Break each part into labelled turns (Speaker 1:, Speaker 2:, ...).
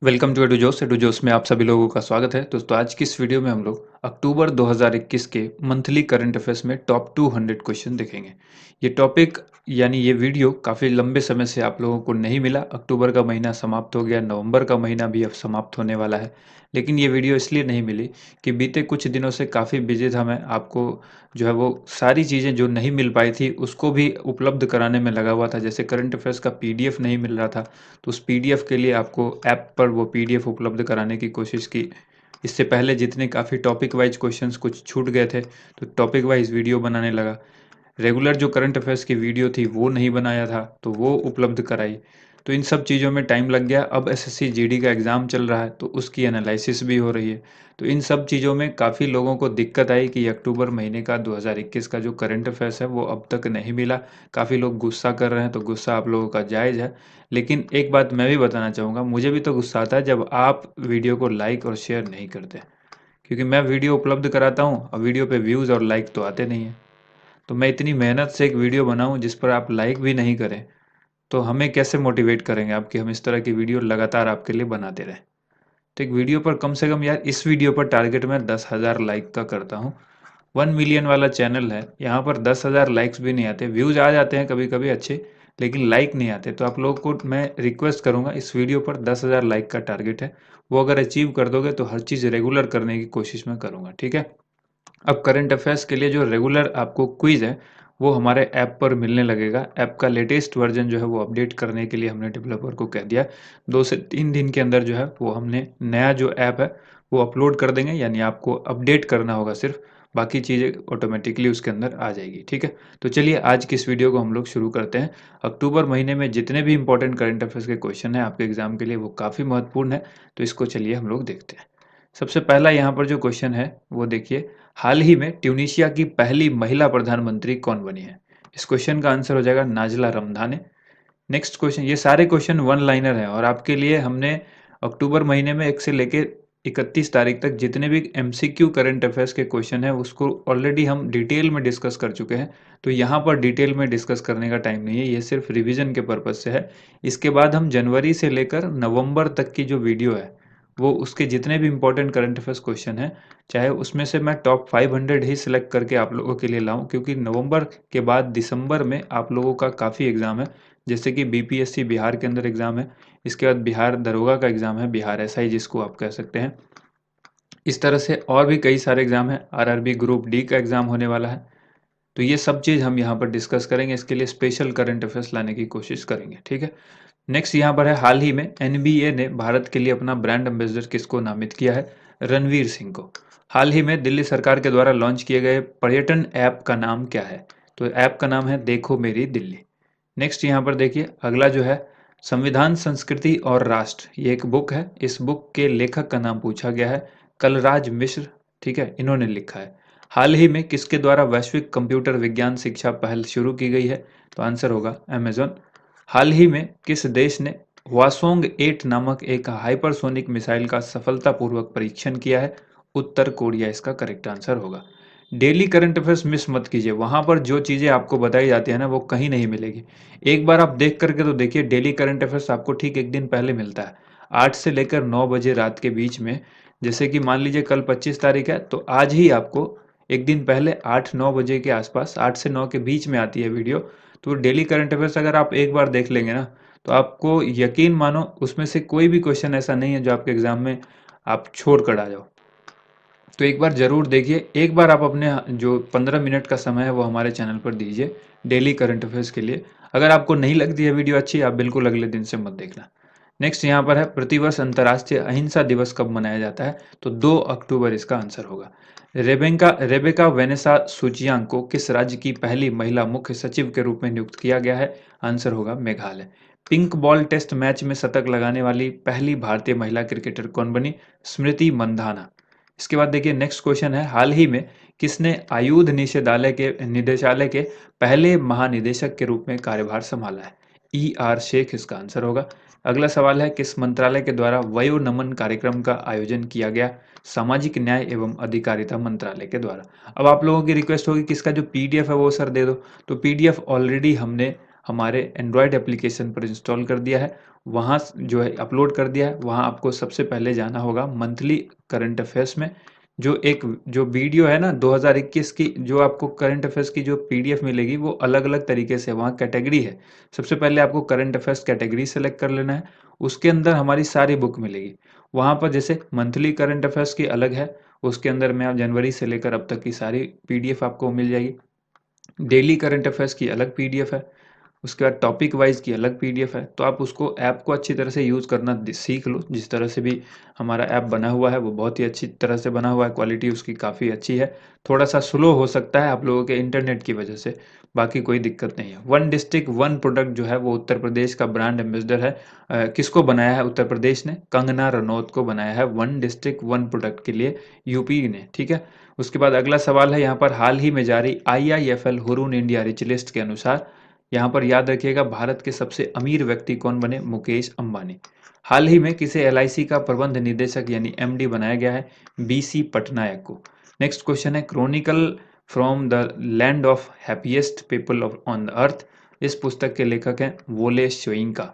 Speaker 1: Welcome to edu जोस में आप सभी लोगों का स्वागत है। दोस्तों आज की इस वीडियो में हम लोग अक्टूबर 2021 के मंथली करंट अफेयर्स में टॉप 200 क्वेश्चन देखेंगे। ये टॉपिक यानी ये वीडियो काफ़ी लंबे समय से आप लोगों को नहीं मिला। अक्टूबर का महीना समाप्त हो गया, नवंबर का महीना भी अब समाप्त होने वाला है, लेकिन ये वीडियो इसलिए नहीं मिली कि बीते कुछ दिनों से काफ़ी बिजी था मैं। आपको जो है वो सारी चीज़ें जो नहीं मिल पाई थी उसको भी उपलब्ध कराने में लगा हुआ था। जैसे करंट अफेयर्स का पीडीएफ नहीं मिल रहा था, तो उस पीडीएफ के लिए आपको ऐप पर वो पीडीएफ उपलब्ध कराने की कोशिश की। इससे पहले जितने काफ़ी टॉपिक वाइज क्वेश्चंस कुछ छूट गए थे, तो टॉपिक वाइज वीडियो बनाने लगा। रेगुलर जो करंट अफेयर्स की वीडियो थी वो नहीं बनाया था, तो वो उपलब्ध कराई। तो इन सब चीज़ों में टाइम लग गया। अब एसएससी जीडी का एग्ज़ाम चल रहा है, तो उसकी एनालिसिस भी हो रही है। तो इन सब चीज़ों में काफ़ी लोगों को दिक्कत आई कि अक्टूबर महीने का 2021 का जो करंट अफेयर्स है वो अब तक नहीं मिला। काफ़ी लोग गुस्सा कर रहे हैं, तो गुस्सा आप लोगों का जायज़ है। लेकिन एक बात मैं भी बताना चाहूँगा, मुझे भी तो गुस्सा आता है जब आप वीडियो को लाइक और शेयर नहीं करते। क्योंकि मैं वीडियो उपलब्ध कराता हूँ और वीडियो पे व्यूज़ और लाइक तो आते नहीं हैं। तो मैं इतनी मेहनत से एक वीडियो बनाऊं जिस पर आप लाइक भी नहीं करें, तो हमें कैसे मोटिवेट करेंगे आप कि हम इस तरह की वीडियो लगातार आपके लिए बनाते रहें। तो एक वीडियो पर कम से कम यार, इस वीडियो पर टारगेट मैं 10,000 लाइक का करता हूँ। 1 मिलियन वाला चैनल है, यहाँ पर 10,000 लाइक्स भी नहीं आते। व्यूज़ आ जाते हैं कभी कभी अच्छे, लेकिन लाइक नहीं आते। तो आप लोगों को मैं रिक्वेस्ट करूँगा, इस वीडियो पर 10,000 लाइक का टारगेट है, वो अगर अचीव कर दोगे तो हर चीज़ रेगुलर करने की कोशिश मैं करूँगा, ठीक है। अब करंट अफेयर्स के लिए जो रेगुलर आपको क्विज है वो हमारे ऐप पर मिलने लगेगा। ऐप का लेटेस्ट वर्जन जो है वो अपडेट करने के लिए हमने डेवलपर को कह दिया। 2 से 3 दिन के अंदर जो है वो हमने नया जो ऐप है वो अपलोड कर देंगे, यानी आपको अपडेट करना होगा सिर्फ, बाकी चीज़ें ऑटोमेटिकली उसके अंदर आ जाएगी, ठीक है। तो चलिए आज की इस वीडियो को हम लोग शुरू करते हैं। अक्टूबर महीने में जितने भी इंपॉर्टेंट करंट अफेयर्स के क्वेश्चन हैं आपके एग्जाम के लिए वो काफ़ी महत्वपूर्ण है। तो इसको चलिए हम लोग देखते हैं। सबसे पहला यहाँ पर जो क्वेश्चन है वो देखिए, हाल ही में ट्यूनीशिया की पहली महिला प्रधानमंत्री कौन बनी है? इस क्वेश्चन का आंसर हो जाएगा नाजला रमधाने। नेक्स्ट क्वेश्चन, ये सारे क्वेश्चन वन लाइनर हैं और आपके लिए हमने अक्टूबर महीने में 1 से लेके 31 तारीख तक जितने भी एमसीक्यू करंट अफेयर्स के क्वेश्चन हैं उसको ऑलरेडी हम डिटेल में डिस्कस कर चुके हैं। तो यहाँ पर डिटेल में डिस्कस करने का टाइम नहीं है, ये सिर्फ रिवीजन के पर्पज से है। इसके बाद हम जनवरी से लेकर नवंबर तक की जो वीडियो है वो उसके जितने भी इंपॉर्टेंट करंट अफेयर्स क्वेश्चन हैं, चाहे उसमें से मैं टॉप 500 ही सिलेक्ट करके आप लोगों के लिए लाऊं, क्योंकि नवंबर के बाद दिसंबर में आप लोगों का काफ़ी एग्ज़ाम है। जैसे कि बीपीएससी बिहार के अंदर एग्ज़ाम है, इसके बाद बिहार दरोगा का एग्ज़ाम है, बिहार एसआई जिसको आप कह सकते हैं। इस तरह से और भी कई सारे एग्ज़ाम हैं, आरआरबी ग्रुप डी का एग्ज़ाम होने वाला है। तो ये सब चीज़ हम यहाँ पर डिस्कस करेंगे, इसके लिए स्पेशल करंट अफेयर्स लाने की कोशिश करेंगे, ठीक है। नेक्स्ट यहाँ पर है, हाल ही में एनबीए ने भारत के लिए अपना ब्रांड एम्बेसडर किसको नामित किया है? रणवीर सिंह को। हाल ही में दिल्ली सरकार के द्वारा लॉन्च किए गए पर्यटन ऐप का नाम क्या है? तो ऐप का नाम है देखो मेरी दिल्ली। नेक्स्ट यहाँ पर देखिए, अगला जो है, संविधान संस्कृति और राष्ट्र, ये एक बुक है। इस बुक के लेखक का नाम पूछा गया है, कलराज मिश्र, ठीक है, इन्होंने लिखा है। हाल ही में किसके द्वारा वैश्विक कंप्यूटर विज्ञान शिक्षा पहल शुरू की गई है? तो आंसर होगा अमेजॉन। हाल ही में किस देश ने हवासोंग 8 नामक एक हाइपरसोनिक मिसाइल का सफलतापूर्वक परीक्षण किया है? उत्तर कोरिया इसका करेक्ट आंसर होगा। डेली करंट अफेयर्स मिस मत कीजिए, वहां पर जो चीज़ें आपको बताई जाती है ना वो कहीं नहीं मिलेगी। एक बार आप देख करके तो देखिए, डेली करंट अफेयर्स आपको ठीक एक दिन पहले मिलता है, 8 से लेकर 9 बजे रात के बीच में। जैसे कि मान लीजिए कल 25 तारीख है, तो आज ही आपको एक दिन पहले 8-9 बजे के आसपास, 8 से 9 के बीच में आती है वीडियो। तो डेली करंट अफेयर्स अगर आप एक बार देख लेंगे ना, तो आपको यकीन मानो उसमें से कोई भी क्वेश्चन ऐसा नहीं है जो आपके एग्जाम में आप छोड़ कर आ जाओ। तो एक बार ज़रूर देखिए, एक बार आप अपने जो 15 मिनट का समय है वो हमारे चैनल पर दीजिए डेली करंट अफेयर्स के लिए। अगर आपको नहीं लगती है वीडियो अच्छी, आप बिल्कुल अगले दिन से मत देखना। नेक्स्ट यहाँ पर है, प्रतिवर्ष अंतर्राष्ट्रीय अहिंसा दिवस कब मनाया जाता है? तो 2 अक्टूबर इसका आंसर होगा। रेबेका रेबेका वेनेसा सूचियांग को किस राज्य की पहली महिला मुख्य सचिव के रूप में नियुक्त किया गया है? आंसर होगा Meghalaya. Pink ball test match में शतक लगाने वाली पहली भारतीय महिला क्रिकेटर कौन बनी? स्मृति मंधाना। इसके बाद देखिए, नेक्स्ट क्वेश्चन है, हाल ही में किसने आयुध निदेशालय के पहले महानिदेशक के रूप में कार्यभार संभाला है? आर शेख इसका आंसर होगा। अगला सवाल है, किस मंत्रालय के द्वारा वयोनमन कार्यक्रम का आयोजन किया गया? सामाजिक न्याय एवं अधिकारिता मंत्रालय के द्वारा। अब आप लोगों की रिक्वेस्ट होगी कि इसका जो पीडीएफ है वो सर दे दो। तो पीडीएफ ऑलरेडी हमने हमारे एंड्रॉयड एप्लीकेशन पर इंस्टॉल कर दिया है, वहाँ जो है अपलोड कर दिया है। वहाँ आपको सबसे पहले जाना होगा मंथली करंट अफेयर्स में। जो वीडियो है ना 2021 की, जो आपको करंट अफेयर्स की जो पीडीएफ मिलेगी वो अलग अलग तरीके से, वहाँ कैटेगरी है। सबसे पहले आपको करंट अफेयर्स कैटेगरी सेलेक्ट कर लेना है, उसके अंदर हमारी सारी बुक मिलेगी। वहाँ पर जैसे मंथली करंट अफेयर्स की अलग है, उसके अंदर में आप जनवरी से लेकर अब तक की सारी पीडीएफ आपको मिल जाएगी। डेली करंट अफेयर्स की अलग पीडीएफ है, उसके बाद टॉपिक वाइज की अलग पीडीएफ है। तो आप उसको ऐप को अच्छी तरह से यूज़ करना सीख लो। जिस तरह से भी हमारा ऐप बना हुआ है वो बहुत ही अच्छी तरह से बना हुआ है, क्वालिटी उसकी काफ़ी अच्छी है। थोड़ा सा स्लो हो सकता है आप लोगों के इंटरनेट की वजह से, बाकी कोई दिक्कत नहीं है। वन डिस्ट्रिक्ट वन प्रोडक्ट जो है वो उत्तर प्रदेश का ब्रांड एम्बेसडर है। किसको बनाया है उत्तर प्रदेश ने? कंगना रनौत को बनाया है वन डिस्ट्रिक्ट वन प्रोडक्ट के लिए, यूपी ने। ठीक है। उसके बाद अगला सवाल है यहाँ पर, हाल ही में जारी IIFL Hurun India rich list के अनुसार, यहाँ पर याद रखिएगा भारत के सबसे अमीर व्यक्ति कौन बने? मुकेश अंबानी। हाल ही में किसे एलआईसी का प्रबंध निदेशक यानी एमडी बनाया गया है? बीसी पटनायक को। नेक्स्ट क्वेश्चन है, Chronicle from the land of happiest people of on the earth, इस पुस्तक के लेखक हैं वोले शोइंका।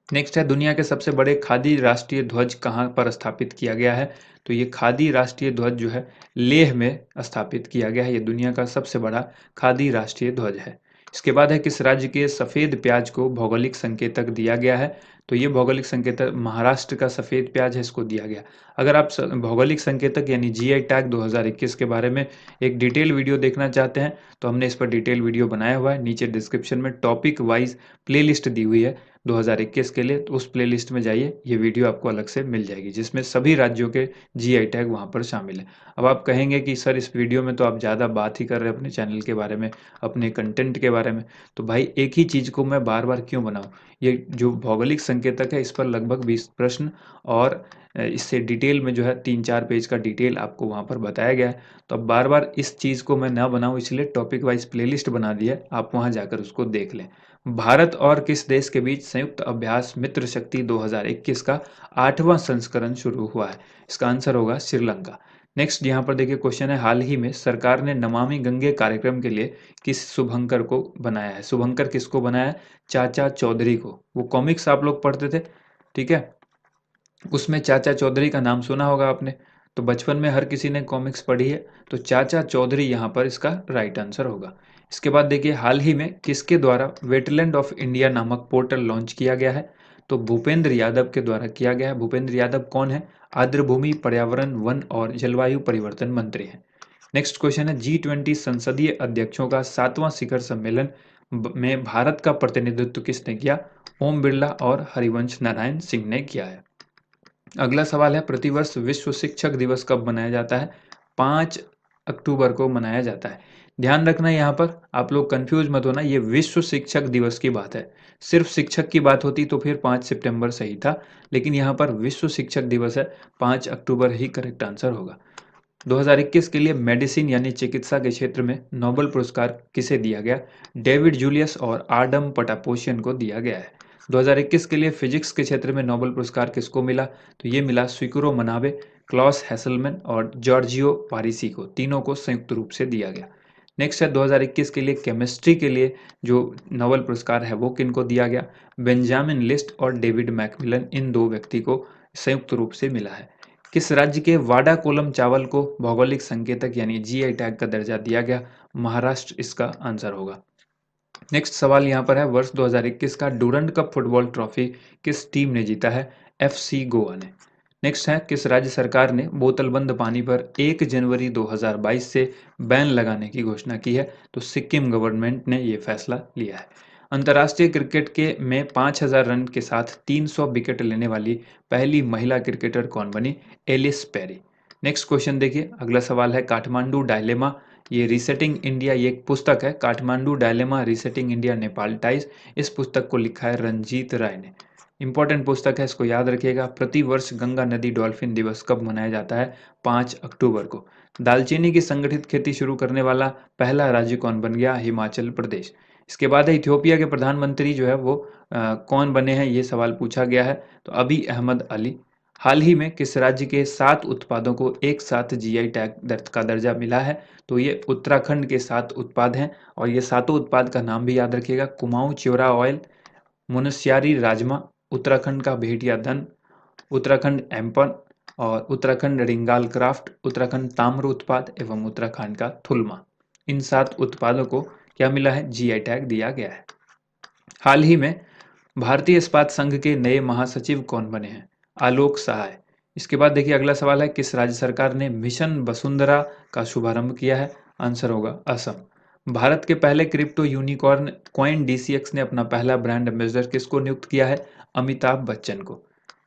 Speaker 1: नेक्स्ट है, दुनिया के सबसे बड़े खादी राष्ट्रीय ध्वज कहाँ पर स्थापित किया गया है? तो ये खादी राष्ट्रीय ध्वज जो है लेह में स्थापित किया गया है। ये दुनिया का सबसे बड़ा खादी राष्ट्रीय ध्वज है। इसके बाद है, किस राज्य के सफ़ेद प्याज को भौगोलिक संकेतक दिया गया है? तो ये भौगोलिक संकेतक महाराष्ट्र का सफ़ेद प्याज है, इसको दिया गया। अगर आप भौगोलिक संकेतक यानी जीआई टैग 2021 के बारे में एक डिटेल वीडियो देखना चाहते हैं तो हमने इस पर डिटेल वीडियो बनाया हुआ है। नीचे डिस्क्रिप्शन में टॉपिक वाइज प्लेलिस्ट दी हुई है 2021 के लिए, तो उस प्लेलिस्ट में जाइए, ये वीडियो आपको अलग से मिल जाएगी जिसमें सभी राज्यों के जीआई टैग वहाँ पर शामिल है। अब आप कहेंगे कि सर इस वीडियो में तो आप ज़्यादा बात ही कर रहे हैं अपने चैनल के बारे में, अपने कंटेंट के बारे में, तो भाई एक ही चीज़ को मैं बार बार क्यों बनाऊँ? ये जो भौगोलिक संकेतक है इस पर लगभग 20 प्रश्न और इससे डिटेल में जो है 3-4 पेज का डिटेल आपको वहाँ पर बताया गया है। तो अब बार बार इस चीज़ को मैं ना बनाऊँ इसलिए टॉपिक वाइज प्लेलिस्ट बना दी है, आप वहाँ जाकर उसको देख लें। भारत और किस देश के बीच संयुक्त अभ्यास मित्र शक्ति 2021 का 8वां संस्करण शुरू हुआ है? इसका आंसर होगा श्रीलंका। नेक्स्ट यहाँ पर देखिए क्वेश्चन है, हाल ही में सरकार ने नमामि गंगे कार्यक्रम के लिए किस शुभंकर को बनाया है? शुभंकर किसको बनाया है? चाचा चौधरी को। वो कॉमिक्स आप लोग पढ़ते थे, ठीक है, उसमें चाचा चौधरी का नाम सुना होगा आपने, तो बचपन में हर किसी ने कॉमिक्स पढ़ी है, तो चाचा चौधरी यहाँ पर इसका राइट आंसर होगा। इसके बाद देखिए, हाल ही में किसके द्वारा वेटलैंड ऑफ इंडिया नामक पोर्टल लॉन्च किया गया है? तो भूपेंद्र यादव के द्वारा किया गया है। भूपेंद्र यादव कौन है? आर्द्रभूमि, पर्यावरण, वन और जलवायु परिवर्तन मंत्री हैं। नेक्स्ट क्वेश्चन है, G20 संसदीय अध्यक्षों का 7वां शिखर सम्मेलन में भारत का प्रतिनिधित्व किसने किया? ओम बिरला और हरिवंश नारायण सिंह ने किया है। अगला सवाल है, प्रतिवर्ष विश्व शिक्षक दिवस कब मनाया जाता है? 5 अक्टूबर को मनाया जाता है। ध्यान रखना यहाँ पर आप लोग कंफ्यूज मत होना, ये विश्व शिक्षक दिवस की बात है। सिर्फ शिक्षक की बात होती तो फिर 5 सितंबर सही था, लेकिन यहाँ पर विश्व शिक्षक दिवस है, 5 अक्टूबर ही करेक्ट आंसर होगा। 2021 के लिए मेडिसिन यानी चिकित्सा के क्षेत्र में नोबेल पुरस्कार किसे दिया गया? डेविड जूलियस और आडम पटापोशियन को दिया गया है। 2021 के लिए फिजिक्स के क्षेत्र में नोबेल पुरस्कार किसको मिला? तो ये मिला स्विकुरो मनाबे, क्लॉस हैसलमैन और जॉर्जियो पारिसी को, तीनों को संयुक्त रूप से दिया गया। नेक्स्ट है, 2021 के लिए केमिस्ट्री के लिए जो नोबेल पुरस्कार है वो किनको दिया गया? बेंजामिन लिस्ट और डेविड मैकमिलन, इन दो व्यक्ति को संयुक्त रूप से मिला है। किस राज्य के वाडा कोलम चावल को भौगोलिक संकेतक यानी जीआई टैग का दर्जा दिया गया? महाराष्ट्र इसका आंसर होगा। नेक्स्ट सवाल यहाँ पर है, वर्ष 2021 का डूरंड कप फुटबॉल ट्रॉफी किस टीम ने जीता है? FC गोवा ने। नेक्स्ट है, किस राज्य सरकार ने बोतलबंद पानी पर 1 जनवरी 2022 से बैन लगाने की घोषणा की है? तो सिक्किम गवर्नमेंट ने ये फैसला लिया है। अंतर्राष्ट्रीय क्रिकेट के में 5000 रन के साथ 300 विकेट लेने वाली पहली महिला क्रिकेटर कौन बनी? Ellyse Perry. नेक्स्ट क्वेश्चन देखिए, अगला सवाल है, काठमांडू डायलेमा, ये रीसेटिंग इंडिया, ये एक पुस्तक है, Kathmandu dilemma resetting India Nepal ties. इस पुस्तक को लिखा है रंजीत राय ने। इंपॉर्टेंट पुस्तक है, इसको याद रखिएगा। प्रतिवर्ष गंगा नदी डॉल्फिन दिवस कब मनाया जाता है? 5 अक्टूबर को। दालचीनी की संगठित खेती शुरू करने वाला पहला राज्य कौन बन गया? हिमाचल प्रदेश। इसके बाद है, इथियोपिया के प्रधानमंत्री जो है वो कौन बने हैं, ये सवाल पूछा गया है, तो अभी अहमद अली। हाल ही में किस राज्य के 7 उत्पादों को एक साथ जीआई टैग का दर्जा मिला है? तो ये उत्तराखंड के 7 उत्पाद हैं और ये सातों उत्पाद का नाम भी याद रखिएगा। कुमाऊं च्योरा ऑयल, मुनस्यारी राजमा, उत्तराखंड का भेड़िया दन, उत्तराखंड एम्पन और उत्तराखंड रिंगाल क्राफ्ट, उत्तराखंड ताम्र उत्पाद एवं उत्तराखंड का थुलमा। इन 7 उत्पादों को क्या मिला है? जीआई टैग दिया गया है। हाल ही में भारतीय इस्पात संघ के नए महासचिव कौन बने हैं? आलोक सहाय। इसके बाद देखिए अगला सवाल है, किस राज्य सरकार ने मिशन वसुंधरा का शुभारंभ किया है? आंसर होगा असम। भारत के पहले क्रिप्टो यूनिकॉर्न कॉइन डीसीएक्स ने अपना पहला ब्रांड एम्बेसडर किसको नियुक्त किया है? अमिताभ बच्चन को।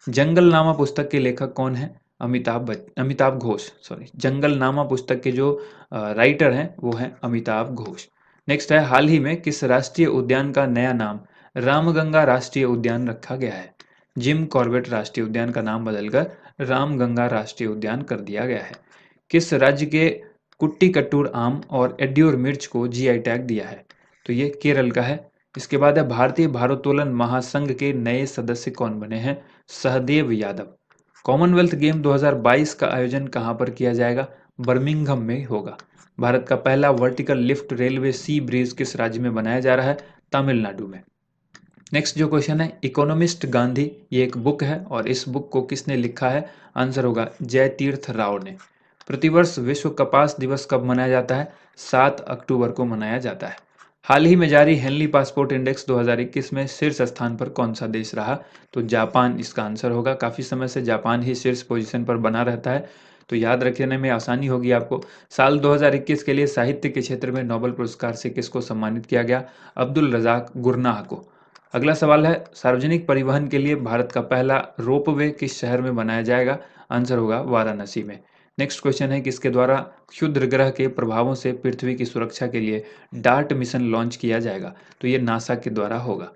Speaker 1: जंगलनामा पुस्तक के लेखक कौन है? अमिताभ घोष, सॉरी, जंगलनामा पुस्तक के जो राइटर हैं वो हैं अमिताभ घोष। नेक्स्ट है, हाल ही में किस राष्ट्रीय उद्यान का नया नाम रामगंगा राष्ट्रीय उद्यान रखा गया है? जिम कॉर्बेट राष्ट्रीय उद्यान का नाम बदलकर रामगंगा राष्ट्रीय उद्यान कर दिया गया है। किस राज्य के कुट्टी कट्टूर आम और एड्योर मिर्च को जीआई टैग दिया है? तो ये केरल का है। इसके बाद है, भारतीय भारोत्तोलन महासंघ के नए सदस्य कौन बने हैं? सहदेव यादव। कॉमनवेल्थ गेम 2022 का आयोजन कहां पर किया जाएगा? बर्मिंघम में होगा। भारत का पहला वर्टिकल लिफ्ट रेलवे सी ब्रिज किस राज्य में बनाया जा रहा है? तमिलनाडु में। नेक्स्ट जो क्वेश्चन है, इकोनॉमिस्ट गांधी, ये एक बुक है और इस बुक को किसने लिखा है? आंसर होगा जयतीर्थ राव ने। प्रतिवर्ष विश्व कपास दिवस कब मनाया जाता है? 7 अक्टूबर को मनाया जाता है। हाल ही में जारी हेनली पासपोर्ट इंडेक्स 2021 में शीर्ष स्थान पर कौन सा देश रहा? तो जापान इसका आंसर होगा। काफी समय से जापान ही शीर्ष पोजीशन पर बना रहता है, तो याद रखने में आसानी होगी आपको। साल 2021 के लिए साहित्य के क्षेत्र में नोबेल पुरस्कार से किसको सम्मानित किया गया? अब्दुल रजाक गुरनाह को। अगला सवाल है, सार्वजनिक परिवहन के लिए भारत का पहला रोपवे किस शहर में बनाया जाएगा? आंसर होगा वाराणसी में। नेक्स्ट क्वेश्चन है, किसके द्वारा क्षुद्र ग्रह के प्रभावों से पृथ्वी की सुरक्षा के लिए डार्ट मिशन लॉन्च किया जाएगा? तो ये नासा के द्वारा होगा।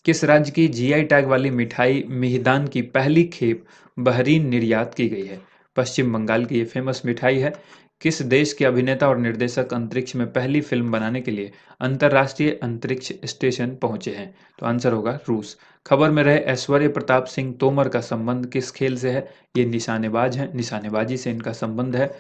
Speaker 1: किस राज्य की जीआई टैग वाली मिठाई मिहिदान की पहली खेप बहरीन निर्यात की गई है? पश्चिम बंगाल की ये फेमस मिठाई है। किस देश के अभिनेता और निर्देशक अंतरिक्ष में पहली फिल्म बनाने के लिए अंतर्राष्ट्रीय अंतरिक्ष स्टेशन पहुंचे हैं? तो आंसर होगा रूस। खबर में रहे, ऐश्वर्य प्रताप सिंह तोमर का संबंध किस खेल से है? ये निशानेबाज हैं, निशानेबाजी से इनका संबंध है।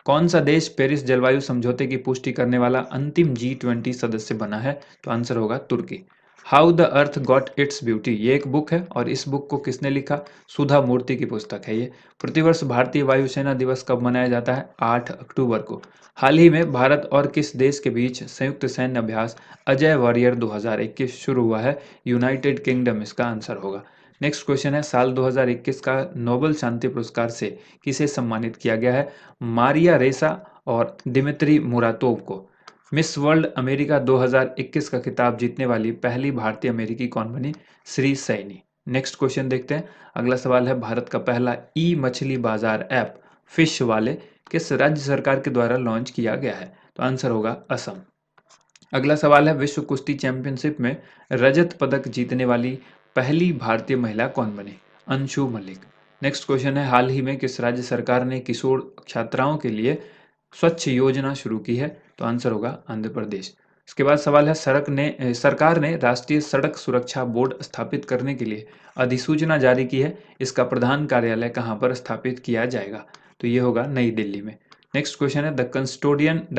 Speaker 1: कौन सा देश पेरिस जलवायु समझौते की पुष्टि करने वाला अंतिम G20 सदस्य बना है? तो आंसर होगा तुर्की। How the earth got its beauty, ये एक बुक है और इस बुक को किसने लिखा? सुधा मूर्ति की पुस्तक है ये। प्रतिवर्ष भारतीय वायुसेना दिवस कब मनाया जाता है? 8 अक्टूबर को। हाल ही में भारत और किस देश के बीच संयुक्त सैन्य अभ्यास अजय वॉरियर 2021 शुरू हुआ है? यूनाइटेड किंगडम इसका आंसर होगा। नेक्स्ट क्वेश्चन है, साल 2021 का नोबेल शांति पुरस्कार से किसे सम्मानित किया गया है? मारिया रेसा और दिमित्री मुरातोव को। मिस वर्ल्ड अमेरिका 2021 का खिताब जीतने वाली पहली भारतीय अमेरिकी कौन बनी? श्री सैनी। नेक्स्ट क्वेश्चन देखते हैं। अगला सवाल है, भारत का पहला ई मछली बाजार ऐप फिश वाले किस राज्य सरकार के द्वारा लॉन्च किया गया है? तो आंसर होगा असम। अगला सवाल है, विश्व कुश्ती चैंपियनशिप में रजत पदक जीतने वाली पहली भारतीय महिला कौन बनी? अंशु मलिक। नेक्स्ट क्वेश्चन है, हाल ही में किस राज्य सरकार ने किशोर छात्राओं के लिए स्वच्छ योजना शुरू की है? तो आंसर होगा आंध्र प्रदेश। इसके बाद सवाल है, सरकार ने राष्ट्रीय सड़क सुरक्षा बोर्ड स्थापित करने के लिए अधिसूचना जारी की है। इसका प्रधान कार्यालय कहाँ पर स्थापित किया जाएगा? तो ये होगा नई दिल्ली में। नेक्स्ट क्वेश्चन है, द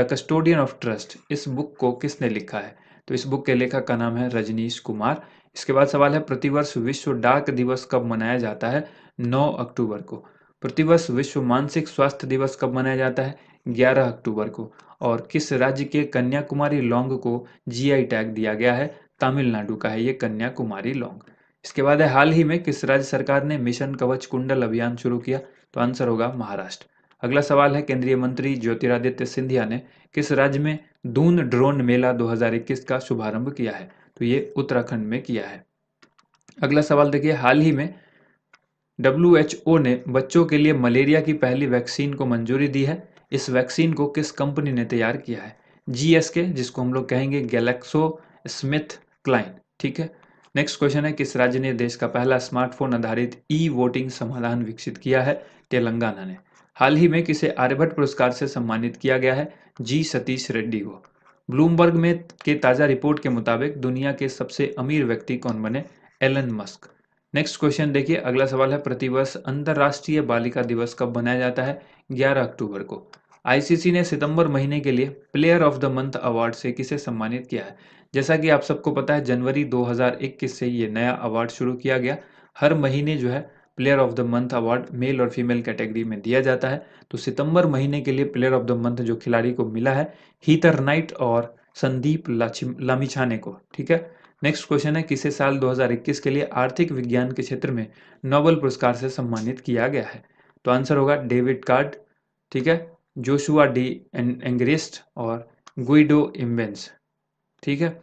Speaker 1: कस्टोडियन ऑफ ट्रस्ट, इस बुक को किसने लिखा है? तो इस बुक के लेखक का नाम है रजनीश कुमार। इसके बाद सवाल है, प्रतिवर्ष विश्व डाक दिवस कब मनाया जाता है? 9 अक्टूबर को। प्रतिवर्ष विश्व मानसिक स्वास्थ्य दिवस कब मनाया जाता है? 11 अक्टूबर को। और किस राज्य के कन्याकुमारी लौंग को जीआई टैग दिया गया है? तमिलनाडु का है ये कन्याकुमारी लौंग। इसके बाद है, हाल ही में किस राज्य सरकार ने मिशन कवच कुंडल अभियान शुरू किया? तो आंसर होगा महाराष्ट्र। अगला सवाल है, केंद्रीय मंत्री ज्योतिरादित्य सिंधिया ने किस राज्य में दून ड्रोन मेला 2021 का शुभारंभ किया है? तो ये उत्तराखंड में किया है। अगला सवाल देखिए, हाल ही में WHO ने बच्चों के लिए मलेरिया की पहली वैक्सीन को मंजूरी दी है। इस वैक्सीन को किस कंपनी ने तैयार किया है? GSK, जिसको हम लोग कहेंगे गैलेक्सो स्मिथ क्लाइन। ठीक है। नेक्स्ट क्वेश्चन है, किस राज्य ने देश का पहला स्मार्टफोन आधारित ई वोटिंग समाधान विकसित किया है? तेलंगाना ने। हाल ही में किसे आर्यभट्ट पुरस्कार से सम्मानित किया गया है? जी सतीश रेड्डी को। ब्लूमबर्ग में के ताजा रिपोर्ट के मुताबिक दुनिया के सबसे अमीर व्यक्ति कौन बने? Elon Musk. नेक्स्ट क्वेश्चन देखिए, अगला सवाल है, प्रतिवर्ष अंतर्राष्ट्रीय बालिका दिवस कब मनाया जाता है? 11 अक्टूबर को। आईसीसी ने सितंबर महीने के लिए player of the month award से किसे सम्मानित किया है? जैसा कि आप सबको पता है, जनवरी 2021 से ये नया अवार्ड शुरू किया गया। हर महीने जो है player of the month award male और फीमेल कैटेगरी में दिया जाता है। तो सितंबर महीने के लिए प्लेयर ऑफ द मंथ जो खिलाड़ी को मिला है, हीथर नाइट और संदीप लामिछाने को। ठीक है। नेक्स्ट क्वेश्चन है, किसे साल 2021 के लिए आर्थिक विज्ञान के क्षेत्र में नोबेल पुरस्कार से सम्मानित किया गया है? तो आंसर होगा डेविड कार्ड, ठीक है, जोशुआ डी एंग्रेस्ट और गुइडो इम्बेंस। ठीक है।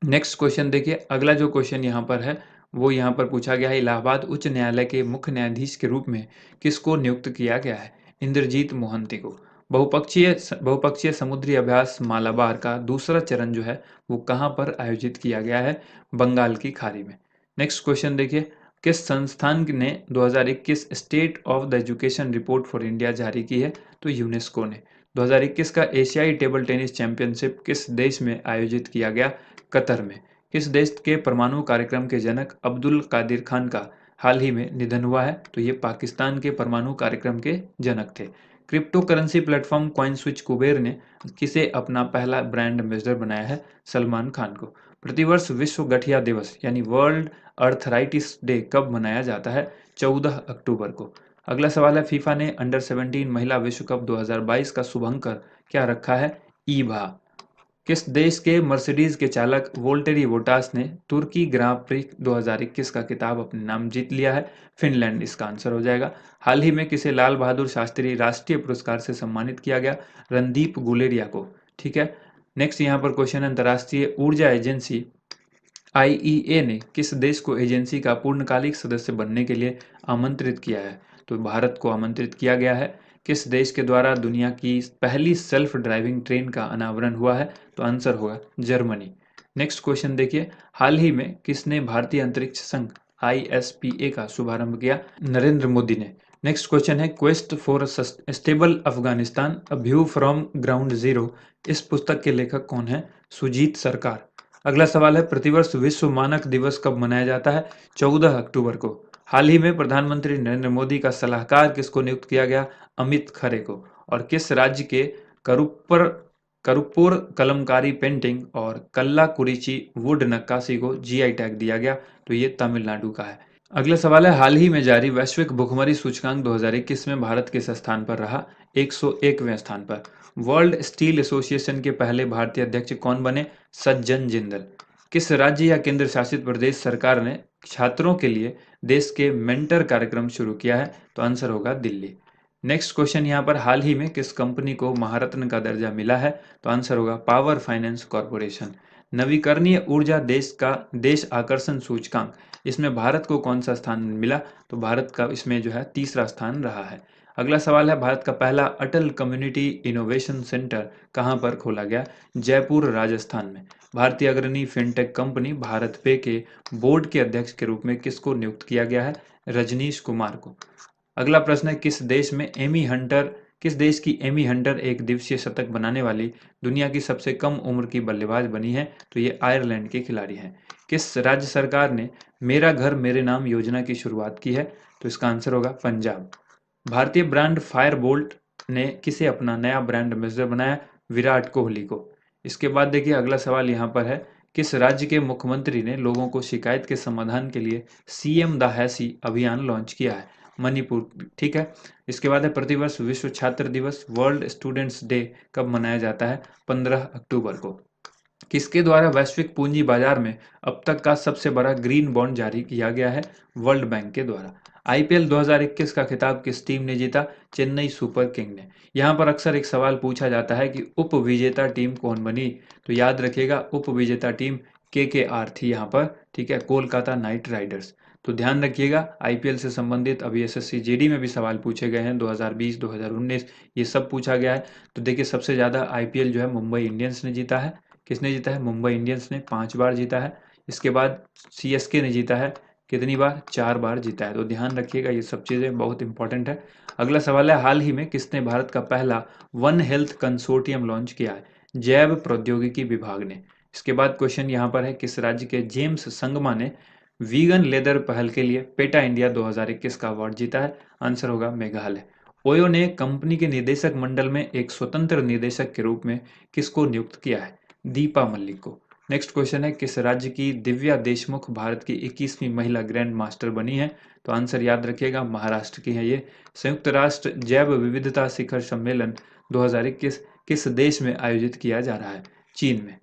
Speaker 1: नेक्स्ट क्वेश्चन देखिए, अगला जो क्वेश्चन यहाँ पर है वो यहाँ पर पूछा गया है, इलाहाबाद उच्च न्यायालय के मुख्य न्यायाधीश के रूप में किसको नियुक्त किया गया है? इंद्रजीत मोहंती को। बहुपक्षीय समुद्री अभ्यास मालाबार का दूसरा चरण जो है वो कहाँ पर आयोजित किया गया है? बंगाल की खाड़ी में। नेक्स्ट क्वेश्चन देखिए, किस संस्थान ने 2021 state of the education report for India जारी की है? तो यूनेस्को ने। 2021 का एशियाई टेबल टेनिस चैंपियनशिप किस देश में आयोजित किया गया? कतर में। किस देश के परमाणु कार्यक्रम के जनक अब्दुल कादिर खान का हाल ही में निधन हुआ है? तो ये पाकिस्तान के परमाणु कार्यक्रम के जनक थे। Crypto currency platform CoinSwitch Kuber ने किसे अपना पहला ब्रांड एम्बेसडर बनाया है? सलमान खान को। प्रतिवर्ष विश्व गठिया दिवस यानी वर्ल्ड अर्थराइटिस डे कब मनाया जाता है? 14 अक्टूबर को। अगला सवाल है, फीफा ने अंडर 17 महिला विश्व कप 2022 का शुभंकर क्या रखा है? ईभा। किस देश के मर्सिडीज के चालक वोल्टेरी बोटास ने तुर्की ग्रां प्री 2021 का खिताब अपने नाम जीत लिया है? फिनलैंड इसका आंसर हो जाएगा। हाल ही में किसे लाल बहादुर शास्त्री राष्ट्रीय पुरस्कार से सम्मानित किया गया? रणदीप गुलेरिया को। ठीक है। नेक्स्ट यहाँ पर क्वेश्चन है, अंतर्राष्ट्रीय ऊर्जा एजेंसी आईईए ने किस देश को एजेंसी का पूर्णकालिक सदस्य बनने के लिए आमंत्रित किया है? तो भारत को आमंत्रित किया गया है। किस देश के द्वारा दुनिया की पहली सेल्फ ड्राइविंग ट्रेन का अनावरण हुआ है? तो आंसर होगा जर्मनी। नेक्स्ट क्वेश्चन देखिए, हाल ही में किसने भारतीय अंतरिक्ष संघ आईएसपीए का शुभारंभ किया? नरेंद्र मोदी ने। नेक्स्ट क्वेश्चन है, quest for stable Afghanistan a view from ground zero, इस पुस्तक के लेखक कौन है? सुजीत सरकार। अगला सवाल है, प्रतिवर्ष विश्व मानक दिवस कब मनाया जाता है? 14 अक्टूबर को। हाल ही में प्रधानमंत्री नरेंद्र मोदी का सलाहकार किसको नियुक्त किया गया? अमित खरे को। और किस राज्य के करुप्पर करुप्पुर कलमकारी पेंटिंग और कल्ला कुरिची वुड नक्काशी को जीआई टैग दिया गया? तो ये तमिलनाडु का है। अगला सवाल है, हाल ही में जारी वैश्विक भुखमरी सूचकांक 2021 में भारत किस स्थान पर रहा? 101वें स्थान पर। वर्ल्ड स्टील एसोसिएशन के पहले भारतीय अध्यक्ष कौन बने? सज्जन जिंदल। किस राज्य या केंद्र शासित प्रदेश सरकार ने छात्रों के लिए देश के मेंटर कार्यक्रम शुरू किया है? तो आंसर होगा दिल्ली। नेक्स्ट क्वेश्चन यहाँ पर, हाल ही में किस कंपनी को महारत्न का दर्जा मिला है? तो आंसर होगा पावर फाइनेंस कॉर्पोरेशन। नवीकरणीय ऊर्जा देश आकर्षण सूचकांक, इसमें भारत को कौन सा स्थान मिला? तो भारत का इसमें जो है तीसरा स्थान रहा है। अगला सवाल है, भारत का पहला अटल कम्युनिटी इनोवेशन सेंटर कहाँ पर खोला गया? जयपुर राजस्थान में। भारतीय अग्रणी फिनटेक कंपनी भारत पे के बोर्ड के अध्यक्ष के रूप में किसको नियुक्त किया गया है? रजनीश कुमार को। अगला प्रश्न है, किस देश की एमी हंटर एक दिवसीय शतक बनाने वाली दुनिया की सबसे कम उम्र की बल्लेबाज बनी है? तो ये आयरलैंड के खिलाड़ी हैं। किस राज्य सरकार ने मेरा घर मेरे नाम योजना की शुरुआत की है? तो इसका आंसर होगा पंजाब। भारतीय ब्रांड फायरबोल्ट ने किसे अपना नया ब्रांड एम्बेसडर बनाया? विराट कोहली को। इसके बाद देखिए, अगला सवाल यहाँ पर है, किस राज्य के मुख्यमंत्री ने लोगों को शिकायत के समाधान के लिए सीएम द हैसी अभियान लॉन्च किया है? मणिपुर। ठीक है। इसके बाद है, प्रतिवर्ष विश्व छात्र दिवस वर्ल्ड स्टूडेंट्स डे कब मनाया जाता है? 15 अक्टूबर को। किसके द्वारा वैश्विक पूंजी बाजार में अब तक का सबसे बड़ा ग्रीन बॉन्ड जारी किया गया है? वर्ल्ड बैंक के द्वारा। आईपीएल 2021 का खिताब किस टीम ने जीता? चेन्नई सुपर किंग ने। यहाँ पर अक्सर एक सवाल पूछा जाता है कि उप विजेता टीम कौन बनी? तो याद रखिएगा, उप विजेता टीम केकेआर थी यहाँ पर। ठीक है, कोलकाता नाइट राइडर्स। तो ध्यान रखिएगा, आईपीएल से संबंधित अभी एसएससी जीडी में भी सवाल पूछे गए हैं, 2020 2019 ये सब पूछा गया है। तो देखिए, सबसे ज़्यादा आईपीएल जो है मुंबई इंडियंस ने जीता है। किसने जीता है? मुंबई इंडियंस ने 5 बार जीता है। इसके बाद सीएसके ने जीता है, कितनी बार? 4 बार जीता है। तो ध्यान रखिएगा, ये सब चीज़ें बहुत इंपॉर्टेंट है। अगला सवाल है, हाल ही में किसने भारत का पहला वन हेल्थ कंसोर्टियम लॉन्च किया है? जैव प्रौद्योगिकी विभाग ने। इसके बाद क्वेश्चन यहाँ पर है, किस राज्य के जेम्स संगमा ने वीगन लेदर पहल के लिए पेटा इंडिया 2021 का अवार्ड जीता है? आंसर होगा मेघालय। ओयो ने कंपनी के निदेशक मंडल में एक स्वतंत्र निदेशक के रूप में किसको नियुक्त किया है? दीपा मलिक को। नेक्स्ट क्वेश्चन है, किस राज्य की दिव्या देशमुख भारत की 21वीं महिला ग्रैंड मास्टर बनी है? तो आंसर याद रखिएगा, महाराष्ट्र की है ये। संयुक्त राष्ट्र जैव विविधता शिखर सम्मेलन 2021 किस देश में आयोजित किया जा रहा है? चीन में।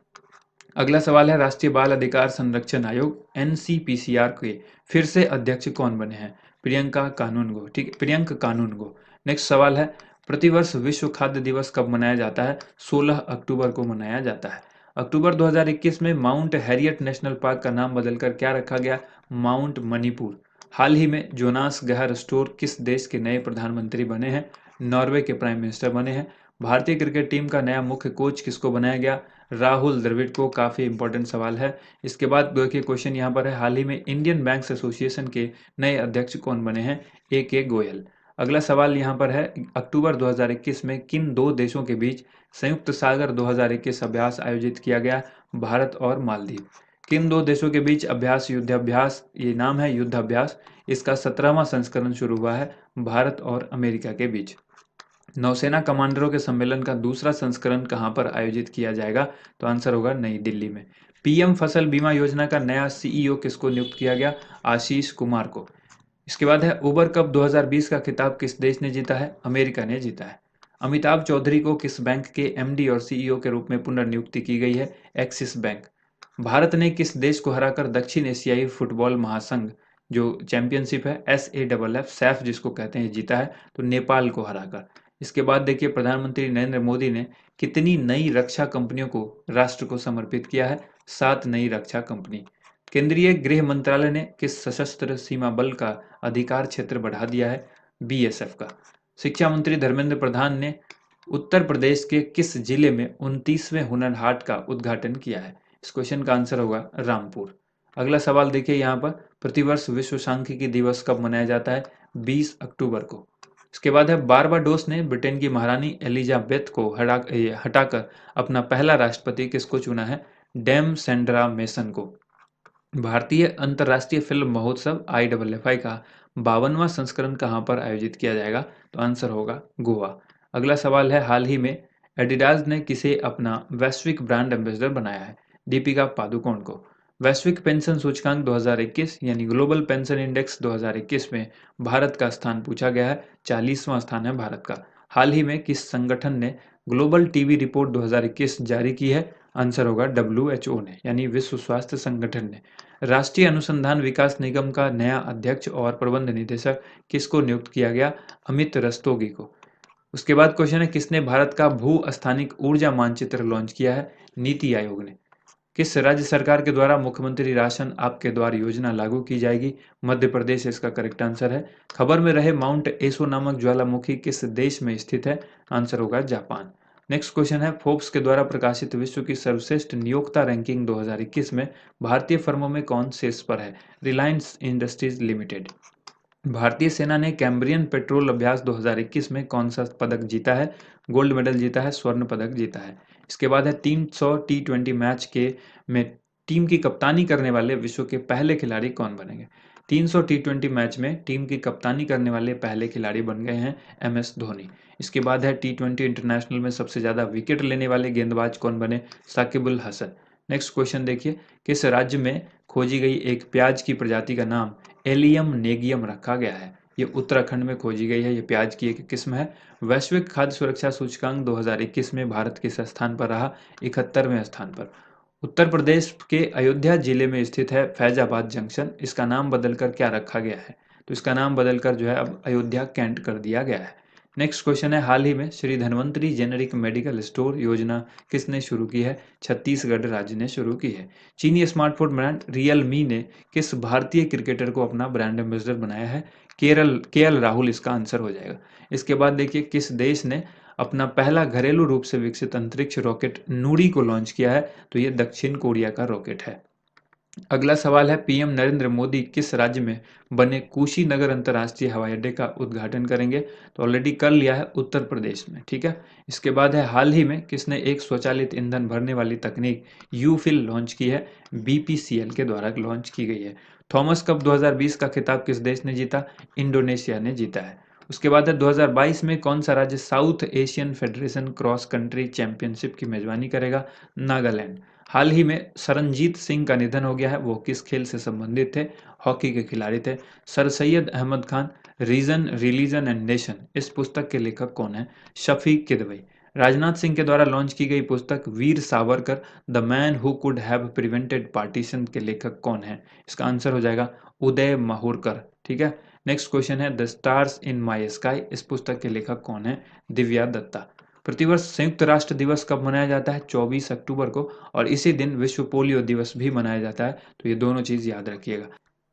Speaker 1: अगला सवाल है, राष्ट्रीय बाल अधिकार संरक्षण आयोग एनसीपीसीआर के फिर से अध्यक्ष कौन बने हैं? प्रियंका कानूनगो। ठीक है, प्रियंक कानूनगो। नेक्स्ट सवाल है, प्रतिवर्ष विश्व खाद्य दिवस कब मनाया जाता है? 16 अक्टूबर को मनाया जाता है। अक्टूबर 2021 में माउंट हैरियट नेशनल पार्क का नाम बदलकर क्या रखा गया? माउंट मणिपुर। हाल ही में जोनास गहर स्टोर किस देश के नए प्रधानमंत्री बने हैं? नॉर्वे के प्राइम मिनिस्टर बने हैं। भारतीय क्रिकेट टीम का नया मुख्य कोच किसको बनाया गया? राहुल द्रविड़ को। काफ़ी इंपॉर्टेंट सवाल है। इसके बाद देखिए क्वेश्चन यहाँ पर है, हाल ही में इंडियन बैंक्स एसोसिएशन के नए अध्यक्ष कौन बने हैं? ए गोयल। अगला सवाल यहाँ पर है, अक्टूबर 2021 में किन दो देशों के बीच संयुक्त सागर 2021 अभ्यास आयोजित किया गया? भारत और मालदीव। किन दो देशों के बीच अभ्यास? युद्धाभ्यास, ये नाम है युद्धाभ्यास। इसका 17वां संस्करण शुरू हुआ है भारत और अमेरिका के बीच। नौसेना कमांडरों के सम्मेलन का दूसरा संस्करण कहां पर आयोजित किया जाएगा? तो आंसर होगा नई दिल्ली में। पीएम फसल बीमा योजना का नया सीईओ किसको नियुक्त किया गया? आशीष कुमार को। इसके बाद है, उबर कप 2020 का खिताब किस देश ने जीता है? अमेरिका ने जीता है। अमिताभ चौधरी को किस बैंक के एमडी और सीईओ के रूप में पुनर्नियुक्ति की गई है? Axis bank. भारत ने किस देश को हराकर दक्षिण एशियाई फुटबॉल महासंघ जो चैंपियनशिप है SAFF सैफ जिसको कहते हैं जीता है? तो नेपाल को हराकर। इसके बाद देखिए, प्रधानमंत्री नरेंद्र मोदी ने कितनी नई रक्षा कंपनियों को राष्ट्र को समर्पित किया है? 7 नई रक्षा कंपनी। केंद्रीय गृह मंत्रालय ने किस सशस्त्र सीमा बल का अधिकार क्षेत्र बढ़ा दिया है? BSF का। शिक्षा मंत्री धर्मेंद्र प्रधान ने उत्तर प्रदेश के किस जिले में 29वें हुनर हाट का उद्घाटन किया है? इस क्वेश्चन का आंसर होगा रामपुर। अगला सवाल देखिए यहाँ पर, प्रतिवर्ष विश्व सांख्यिकी दिवस कब मनाया जाता है? 20 अक्टूबर को। इसके बाद है, बारबाडोस ने ब्रिटेन की महारानी एलिजाबेथ को हटाकर अपना पहला राष्ट्रपति किसको चुना है? डेम सेंड्रा मेसन को। भारतीय अंतर्राष्ट्रीय फिल्म महोत्सव IIFI का 52वां संस्करण कहाँ पर आयोजित किया जाएगा? तो आंसर होगा गोवा। अगला सवाल है, हाल ही में एडिडास ने किसे अपना वैश्विक ब्रांड एम्बेसडर बनाया है? दीपिका पादुकोण को। वैश्विक पेंशन सूचकांक 2021 यानी ग्लोबल पेंशन इंडेक्स 2021 में भारत का स्थान पूछा गया है। 40वां स्थान है भारत का। हाल ही में किस संगठन ने ग्लोबल टीबी रिपोर्ट 2021 जारी की है? आंसर होगा WHO ने, यानी विश्व स्वास्थ्य संगठन ने। राष्ट्रीय अनुसंधान विकास निगम का नया अध्यक्ष और प्रबंध निदेशक किसको नियुक्त किया गया? अमित रस्तोगी को। उसके बाद क्वेश्चन है, किसने भारत का भू स्थानिक ऊर्जा मानचित्र लॉन्च किया है? नीति आयोग ने। किस राज्य सरकार के द्वारा मुख्यमंत्री राशन आपके द्वार योजना लागू की जाएगी? मध्य प्रदेश इसका करेक्ट आंसर है। खबर में रहे माउंट एसो नामक ज्वालामुखी किस देश में स्थित है? आंसर होगा जापान। नेक्स्ट क्वेश्चन है, फोर्ब्स के द्वारा प्रकाशित विश्व की सर्वश्रेष्ठ नियोक्ता रैंकिंग 2021 में भारतीय फर्मों में कौन शीर्ष पर है? Reliance industries limited. भारतीय सेना ने कैम्ब्रियन पेट्रोल अभ्यास 2021 में कौन सा पदक जीता है? गोल्ड मेडल जीता है, स्वर्ण पदक जीता है। इसके बाद है, 300 T20 मैच के में टीम की कप्तानी करने वाले विश्व के पहले खिलाड़ी कौन बनेंगे? 300 T20 मैच में टीम की कप्तानी करने वाले पहले खिलाड़ी बन गए हैं MS धोनी। इसके बाद है, T20 इंटरनेशनल में सबसे ज़्यादा विकेट लेने वाले गेंदबाज कौन बने? साकिबुल हसन। नेक्स्ट क्वेश्चन देखिए, किस राज्य में खोजी गई एक प्याज की प्रजाति का नाम एलियम नेगियम रखा गया है? ये उत्तराखंड में खोजी गई है। ये प्याज की एक किस्म है। वैश्विक खाद्य सुरक्षा सूचकांक 2021 में भारत किस स्थान पर रहा? 71वें स्थान पर। उत्तर प्रदेश के अयोध्या जिले में स्थित है फैजाबाद जंक्शन। इसका नाम बदलकर क्या रखा गया है? तो इसका नाम बदलकर जो है अब अयोध्या कैंट कर दिया गया है। नेक्स्ट क्वेश्चन है, हाल ही में Shri Dhanvantari generic medical store योजना किसने शुरू की है? छत्तीसगढ़ राज्य ने शुरू की है। चीनी स्मार्टफोन ब्रांड रियलमी ने किस भारतीय क्रिकेटर को अपना ब्रांड एम्बेसडर बनाया है? KL राहुल इसका आंसर हो जाएगा। इसके बाद देखिए, किस देश ने अपना पहला घरेलू रूप से विकसित अंतरिक्ष रॉकेट नूरी को लॉन्च किया है? तो ये दक्षिण कोरिया का रॉकेट है। अगला सवाल है, पीएम नरेंद्र मोदी किस राज्य में बने कुशीनगर अंतर्राष्ट्रीय हवाई अड्डे का उद्घाटन करेंगे? तो ऑलरेडी कर लिया है, उत्तर प्रदेश में। ठीक है। इसके बाद है, हाल ही में किसने एक स्वचालित ईंधन भरने वाली तकनीक यूफिल लॉन्च की है? BPCL के द्वारा लॉन्च की गई है। थॉमस कप 2020 का खिताब किस देश ने जीता? इंडोनेशिया ने जीता है। उसके बाद है 2022 में कौन सा राज्य south Asian federation cross country championship की मेजबानी करेगा? नागालैंड। हाल ही में सरनजीत सिंह का निधन हो गया है, वो किस खेल से संबंधित थे? हॉकी के खिलाड़ी थे। Sir Syed Ahmed Khan, reason religion and nation, इस पुस्तक के लेखक कौन है? शफीक किदवई। राजनाथ सिंह के द्वारा लॉन्च की गई पुस्तक Veer Savarkar the man who could have prevented partition के लेखक कौन है? इसका आंसर हो जाएगा उदय माहुरकर। ठीक है। नेक्स्ट क्वेश्चन है the stars in my sky, इस पुस्तक के लेखक कौन है? दिव्या दत्ता। प्रतिवर्ष संयुक्त राष्ट्र दिवस कब मनाया जाता है? 24 अक्टूबर को, और इसी दिन विश्व पोलियो दिवस भी मनाया जाता है, तो ये दोनों चीज याद रखिएगा।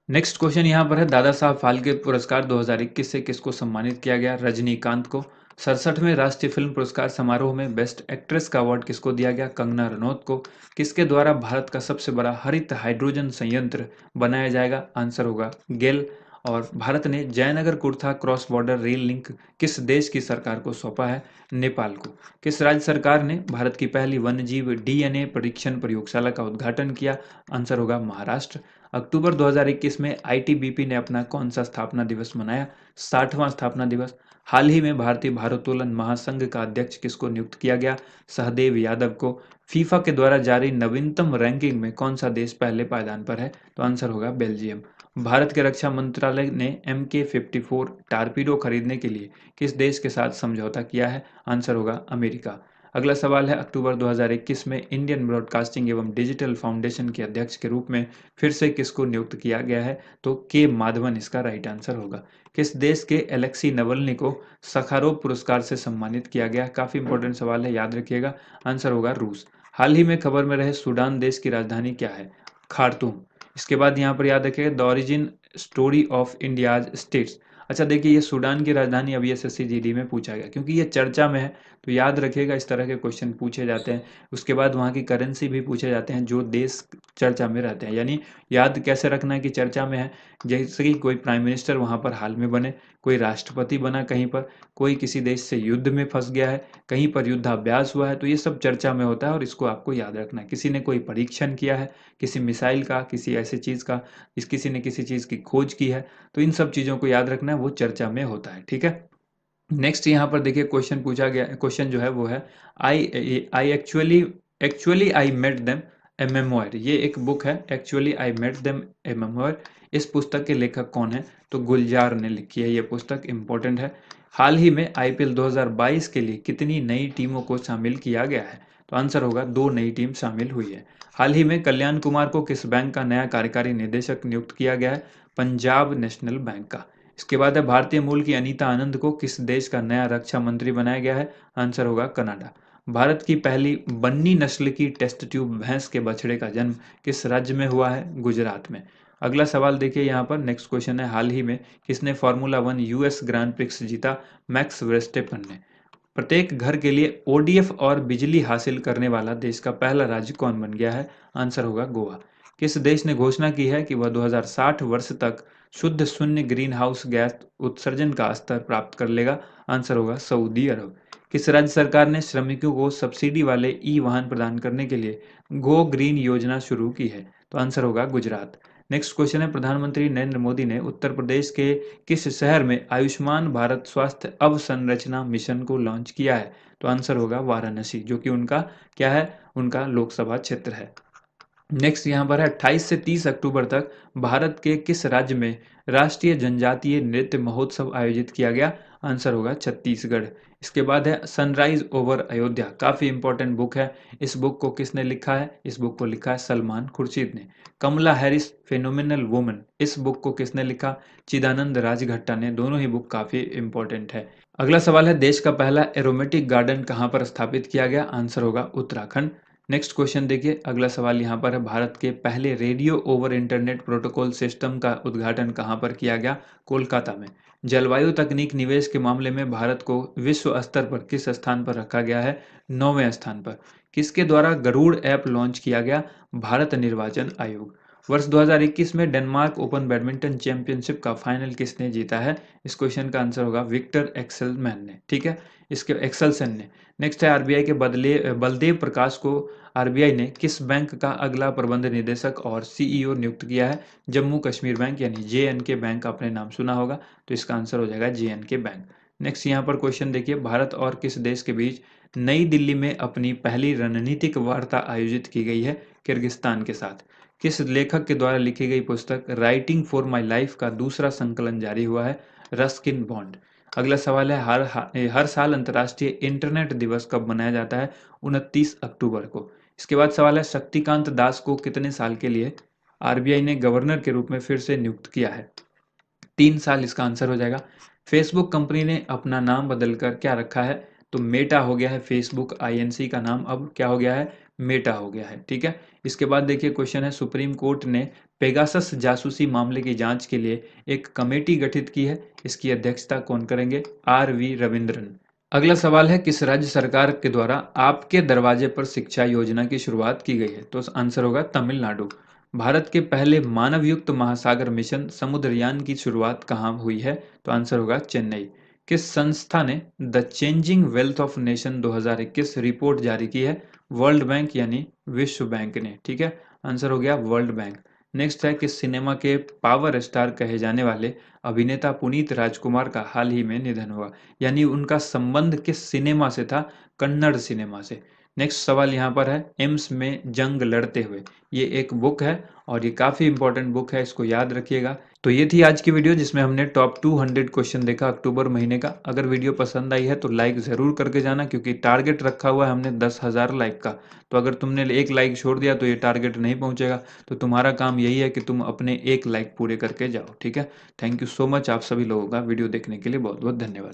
Speaker 1: नेक्स्ट क्वेश्चन यहाँ पर है दादा साहब फाल्के पुरस्कार 2021 से किसको सम्मानित किया गया? रजनीकांत को। 67वें राष्ट्रीय फिल्म पुरस्कार समारोह में बेस्ट एक्ट्रेस का अवार्ड किसको दिया गया? कंगना रनौत को। किसके द्वारा भारत का सबसे बड़ा हरित हाइड्रोजन संयंत्र बनाया जाएगा? आंसर होगा गेल। और भारत ने Jaynagar Kurtha cross border rail link किस देश की सरकार को सौंपा है? नेपाल को। किस राज्य सरकार ने भारत की पहली वन्यजीव डीएनए परीक्षण प्रयोगशाला का उद्घाटन किया? आंसर होगा महाराष्ट्र। अक्टूबर 2021 में आईटीबीपी ने अपना कौन सा स्थापना दिवस मनाया? 60वां स्थापना दिवस। हाल ही में भारतीय भारोत्तोलन महासंघ का अध्यक्ष किसको नियुक्त किया गया? सहदेव यादव को। फीफा के द्वारा जारी नवीनतम रैंकिंग में कौन सा देश पहले पायदान पर है? तो आंसर होगा बेल्जियम। भारत के रक्षा मंत्रालय ने MK54 टारपीडो खरीदने के लिए किस देश के साथ समझौता किया है? आंसर होगा अमेरिका। अगला सवाल है अक्टूबर 2021 में इंडियन ब्रॉडकास्टिंग एवं डिजिटल फाउंडेशन के अध्यक्ष के रूप में फिर से किसको नियुक्त किया गया है? तो के माधवन इसका राइट आंसर होगा। किस देश के एलेक्सी नवल्नी को सखारोव पुरस्कार से सम्मानित किया गया? काफी इंपॉर्टेंट सवाल है, याद रखिएगा। आंसर होगा रूस। हाल ही में खबर में रहे सूडान देश की राजधानी क्या है? खार्तूम। इसके बाद यहाँ पर याद रखिएगा the origin story of India's states. अच्छा देखिए, ये सूडान की राजधानी अभी एसएससी जीडी में पूछा गया, क्योंकि ये चर्चा में है, तो याद रखिएगा इस तरह के क्वेश्चन पूछे जाते हैं। उसके बाद वहाँ की करेंसी भी पूछे जाते हैं जो देश चर्चा में रहते हैं, यानी याद कैसे रखना है कि चर्चा में है। जैसे कि कोई प्राइम मिनिस्टर वहाँ पर हाल में बने, कोई राष्ट्रपति बना कहीं पर, कोई किसी देश से युद्ध में फंस गया है, कहीं पर युद्धाभ्यास हुआ है, तो ये सब चर्चा में होता है और इसको आपको याद रखना है। किसी ने कोई परीक्षण किया है, किसी मिसाइल का, किसी ऐसी चीज़ का, किसी ने किसी चीज़ की खोज की है, तो इन सब चीज़ों को याद रखना है, वो चर्चा में होता है। ठीक है। नेक्स्ट यहाँ पर देखिए क्वेश्चन पूछा गया, क्वेश्चन जो है वो है I actually I met them a memoir. ये एक बुक है, actually I met them a memoir. इस पुस्तक के लेखक कौन है? तो गुलजार ने लिखी है, ये पुस्तक इंपॉर्टेंट है। हाल ही में आईपीएल 2022 के लिए कितनी नई टीमों को शामिल किया गया है? तो आंसर होगा 2 नई टीम शामिल हुई है। हाल ही में कल्याण कुमार को किस बैंक का नया कार्यकारी निदेशक नियुक्त किया गया है? पंजाब नेशनल बैंक का। इसके बाद है भारतीय मूल की अनीता आनंद को किस देश का नया रक्षा मंत्री बनाया गया है? आंसर होगा कनाडा। भारत की पहली बन्नी नस्ल की टेस्ट ट्यूब भैंस के बछड़े का जन्म किस राज्य में हुआ है? गुजरात में। अगला सवाल देखिए यहाँ पर, नेक्स्ट क्वेश्चन है हाल ही में किसने फार्मूला 1 यूएस ग्रांड प्रिक्स जीता? मैक्स वर्स्टेपन ने। प्रत्येक घर के लिए ओडीएफ और बिजली हासिल करने वाला देश का पहला राज्य कौन बन गया है? आंसर होगा गोवा। किस देश ने घोषणा की है कि वह 2060 वर्ष तक शुद्ध शून्य ग्रीन हाउस गैस उत्सर्जन का स्तर प्राप्त कर लेगा? आंसर होगा सऊदी अरब। किस राज्य सरकार ने श्रमिकों को सब्सिडी वाले ई वाहन प्रदान करने के लिए गो ग्रीन योजना शुरू की है? तो आंसर होगा गुजरात। नेक्स्ट क्वेश्चन है प्रधानमंत्री नरेंद्र मोदी ने उत्तर प्रदेश के किस शहर में आयुष्मान भारत स्वास्थ्य अवसंरचना मिशन को लॉन्च किया है? तो आंसर होगा वाराणसी, जो कि उनका क्या है? उनका लोकसभा क्षेत्र है। नेक्स्ट यहाँ पर है 28 से 30 अक्टूबर तक भारत के किस राज्य में राष्ट्रीय जनजातीय नृत्य महोत्सव आयोजित किया गया? आंसर होगा छत्तीसगढ़। इसके बाद है सनराइज ओवर अयोध्या, काफी इंपॉर्टेंट बुक है। इस बुक को किसने लिखा है? इस बुक को लिखा है सलमान खुर्शीद ने। कमला हैरिस फेनोमिनल वुमन, इस बुक को किसने लिखा? चिदानंद राजघट्टा ने। दोनों ही बुक काफी इंपॉर्टेंट है। अगला सवाल है देश का पहला एरोमेटिक गार्डन कहाँ पर स्थापित किया गया? आंसर होगा उत्तराखंड। नेक्स्ट क्वेश्चन देखिए, अगला सवाल यहाँ पर है भारत के पहले radio over internet protocol system का उद्घाटन कहाँ पर किया गया? कोलकाता में। जलवायु तकनीक निवेश के मामले में भारत को विश्व स्तर पर किस स्थान पर रखा गया है? 9वें स्थान पर। किसके द्वारा गरुड़ ऐप लॉन्च किया गया? भारत निर्वाचन आयोग। वर्ष 2021 में डेनमार्क ओपन बैडमिंटन चैंपियनशिप का फाइनल किसने जीता है? इस क्वेश्चन का आंसर होगा विक्टर एक्सेलमैन ने, ठीक है, इसके एक्सेलसन ने। नेक्स्ट है आरबीआई के बदले बलदेव प्रकाश को आरबीआई ने किस बैंक का अगला प्रबंध निदेशक और सीईओ नियुक्त किया है? जम्मू कश्मीर बैंक यानी जेएनके बैंक, आपने नाम सुना होगा, तो इसका आंसर हो जाएगा जेएनके बैंक। नेक्स्ट यहाँ पर क्वेश्चन देखिए, भारत और किस देश के बीच नई दिल्ली में अपनी पहली रणनीतिक वार्ता आयोजित की गई है? किर्गिस्तान के साथ। किस लेखक के द्वारा लिखी गई पुस्तक राइटिंग फॉर माई लाइफ का दूसरा संकलन जारी हुआ है? Ruskin bond. अगला सवाल है, हर साल अंतर्राष्ट्रीय इंटरनेट दिवस कब मनाया जाता है? 29 अक्टूबर को। इसके बाद सवाल है, शक्तिकांत दास को कितने साल के लिए आरबीआई ने गवर्नर के रूप में फिर से नियुक्त किया है? 3 साल इसका आंसर हो जाएगा। फेसबुक कंपनी ने अपना नाम बदलकर क्या रखा है? तो मेटा हो गया है, फेसबुक आईएनसी का नाम अब क्या हो गया है? मेटा हो गया है, ठीक है। इसके बाद देखिए क्वेश्चन है, सुप्रीम कोर्ट ने पेगासस जासूसी मामले की जांच के लिए एक कमेटी गठित की है, इसकी अध्यक्षता कौन करेंगे? R V Ravindran. अगला सवाल है, किस राज्य सरकार के द्वारा आपके दरवाजे पर शिक्षा योजना की शुरुआत की गई है? तो आंसर होगा तमिलनाडु। भारत के पहले मानवयुक्त महासागर मिशन समुद्रयान की शुरुआत कहाँ हुई है? तो आंसर होगा चेन्नई। किस संस्था ने the changing wealth of nation 2021 report जारी की है? वर्ल्ड बैंक यानी विश्व बैंक ने, ठीक है, आंसर हो गया वर्ल्ड बैंक। नेक्स्ट है, किस सिनेमा के पावर स्टार कहे जाने वाले अभिनेता पुनीत राजकुमार का हाल ही में निधन हुआ? यानी उनका संबंध किस सिनेमा से था? कन्नड़ सिनेमा से। नेक्स्ट सवाल यहाँ पर है, एम्स में जंग लड़ते हुए, ये एक बुक है और ये काफ़ी इंपॉर्टेंट बुक है, इसको याद रखिएगा। तो ये थी आज की वीडियो जिसमें हमने टॉप 200 क्वेश्चन देखा अक्टूबर महीने का। अगर वीडियो पसंद आई है तो लाइक ज़रूर करके जाना, क्योंकि टारगेट रखा हुआ है हमने 10,000 लाइक का। तो अगर तुमने एक लाइक छोड़ दिया तो ये टारगेट नहीं पहुंचेगा। तो तुम्हारा काम यही है कि तुम अपने एक लाइक पूरे करके जाओ, ठीक है। थैंक यू सो मच, आप सभी लोगों का वीडियो देखने के लिए बहुत बहुत धन्यवाद।